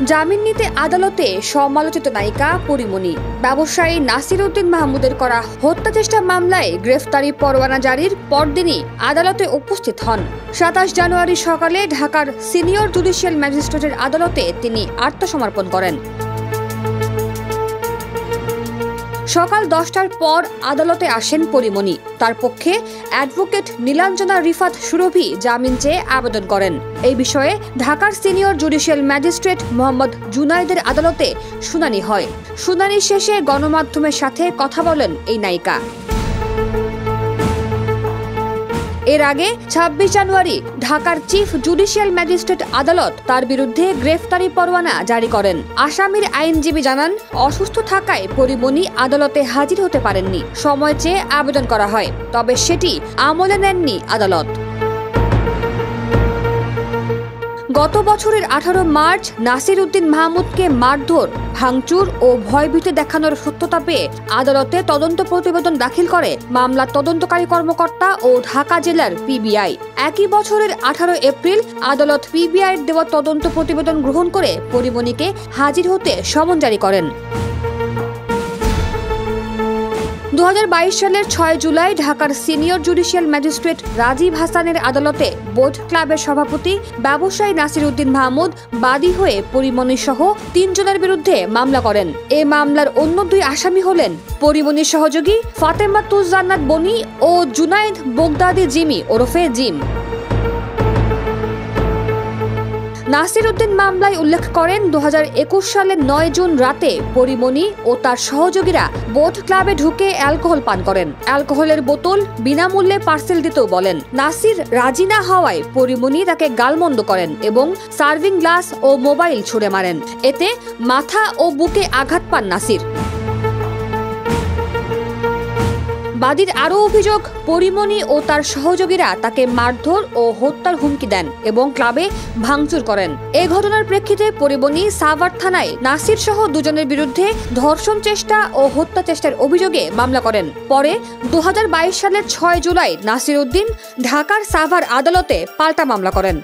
জামিন নিতে আদালতে সমালোচিত নায়িকা পরীমনি। ব্যবসায়ী নাসির উদ্দিন মাহমুদের করা হত্যা চেষ্টা মামলায় গ্রেফতারি পরোয়ানা জারির পরদিনই আদালতে উপস্থিত হন। ২৭ জানুয়ারি সকালে ঢাকার সিনিয়র জুডিশিয়াল ম্যাজিস্ট্রেটের আদালতে তিনি আত্মসমর্পণ করেন। সকাল ১০টার পর আদালতে আসেন পরীমনি। তার পক্ষে অ্যাডভোকেট নীলাঞ্জনা রিফাত সুরভি জামিন চেয়ে আবেদন করেন। এই বিষয়ে ঢাকার সিনিয়র জুডিশিয়াল ম্যাজিস্ট্রেট মোহাম্মদ জুনাইদের আদালতে শুনানি হয়। শুনানি শেষে গণমাধ্যমের সাথে কথা বলেন এই নায়িকা। এর আগে ২৬ জানুয়ারি ঢাকার চিফ জুডিশিয়াল ম্যাজিস্ট্রেট আদালত তার বিরুদ্ধে গ্রেফতারি পরোয়ানা জারি করেন। আসামির আইনজীবী জানান, অসুস্থ থাকায় পরীমনি আদালতে হাজির হতে পারেননি। সময় চেয়ে আবেদন করা হয়, তবে সেটি আমলে নেননি আদালত। গত বছরের ১৮ মার্চ নাসির উদ্দিন মাহমুদকে মারধর, ভাঙচুর ও ভয়ভীতি দেখানোর সত্যতা পেয়ে আদালতে তদন্ত প্রতিবেদন দাখিল করে মামলার তদন্তকারী কর্মকর্তা ও ঢাকা জেলার পিবিআই। একই বছরের ১৮ এপ্রিল আদালত পিবিআইয়ের দেওয়া তদন্ত প্রতিবেদন গ্রহণ করে পরীমনিকে হাজির হতে সমন জারি করেন। ২০২২ সালের ৬ জুলাই ঢাকার সিনিয়র জুডিশিয়াল ম্যাজিস্ট্রেট রাজীব হাসানের আদালতে বোট ক্লাবের সভাপতি ব্যবসায়ী নাসির উদ্দিন মাহমুদ বাদী হয়ে পরীমনি সহ ৩ জনের বিরুদ্ধে মামলা করেন। এ মামলার অন্য ২ আসামি হলেন পরীমনির সহযোগী ফাতেমাতুজ জান্নাত বনি ও জুনাইদ বগদাদি জিমি ওরফে জিম। নাসির উদ্দিন মামলায় উল্লেখ করেন, ২০২১ সালের ৯ জুন রাতে পরীমনি ও তার সহযোগীরা বোট ক্লাবে ঢুকে অ্যালকোহল পান করেন। অ্যালকোহলের বোতল বিনামূল্যে পার্সেল দিতেও বলেন। নাসির রাজি না হওয়ায় পরীমনি তাকে গালমন্দ করেন এবং সার্ভিং গ্লাস ও মোবাইল ছুড়ে মারেন। এতে মাথা ও বুকে আঘাত পান নাসির। বাদীর আরও অভিযোগ, পরীমনি ও তার সহযোগীরা তাকে মারধর ও হত্যার হুমকি দেন এবং ক্লাবে ভাঙচুর করেন। এই ঘটনার প্রেক্ষিতে পরীমনি সাভার থানায় নাসির সহ ২ জনের বিরুদ্ধে ধর্ষণ চেষ্টা ও হত্যা চেষ্টার অভিযোগে মামলা করেন। পরে ২০২২ সালের ৬ জুলাই নাসির উদ্দিন ঢাকার সাভার আদালতে পাল্টা মামলা করেন।